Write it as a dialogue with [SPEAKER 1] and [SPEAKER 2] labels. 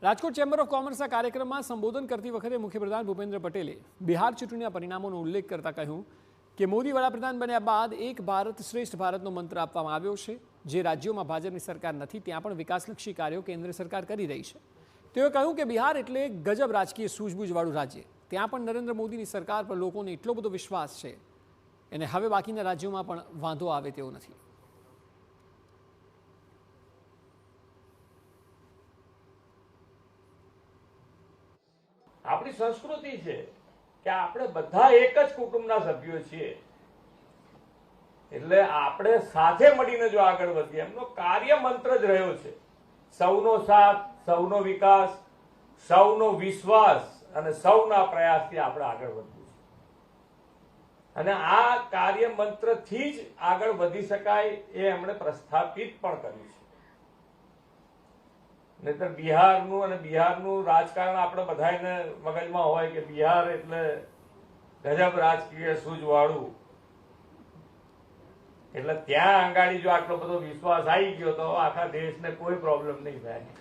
[SPEAKER 1] Rajkot chamber of કોમર્સના કાર્યક્રમમાં સંબોધન કરતી વખતે મુખ્યપ્રધાન ભૂપેન્દ્ર પટેલે બિહાર ચૂંટણીના પરિણામોનો ઉલ્લેખ કરતા કહ્યું કે મોદી વડાપ્રધાન બન્યા બાદ એક ભારત શ્રેષ્ઠ ભારતનો મંત્ર આપવામાં આવ્યો છે। જે રાજ્યોમાં ભાજપની સરકાર નથી ત્યાં પણ વિકાસલક્ષી કાર્યો કેન્દ્ર સરકાર કરી રહી છે। તેઓએ કહ્યું કે બિહાર એટલે ગજબ રાજકીય સૂઝબૂઝવાળું રાજ્ય, ત્યાં પણ નરેન્દ્ર મોદીની સરકાર પર લોકોને એટલો બધો વિશ્વાસ છે અને હવે બાકીના રાજ્યોમાં પણ વાંધો આવે તેવો નથી।
[SPEAKER 2] આપણી સંસ્કૃતિ છે કે આપણે બધા એક જ કુટુંબના સભ્યો છીએ, એટલે આપણે સાથે મળીને જો આગળ વધીએ, એમનો કાર્ય મંત્ર જ રહ્યો છે સૌનો સાથ, સૌનો વિકાસ, સૌનો વિશ્વાસ અને સૌના પ્રયાસથી આપણે આગળ વધવું છે। અને આ કાર્ય મંત્રથી જ આગળ વધી શકાય એ એમણે પ્રસ્થાપિત પણ કર્યું છે। નહીતર બિહારનું રાજકારણ આપણે બધાને મગજમાં હોય કે બિહાર એટલે ગજબ રાજકીય સૂઝવાળું, એટલે ત્યાં આંગાડી જો આટલો બધો વિશ્વાસ આવી ગયો તો આખા દેશને કોઈ પ્રોબ્લેમ નહીં થાય।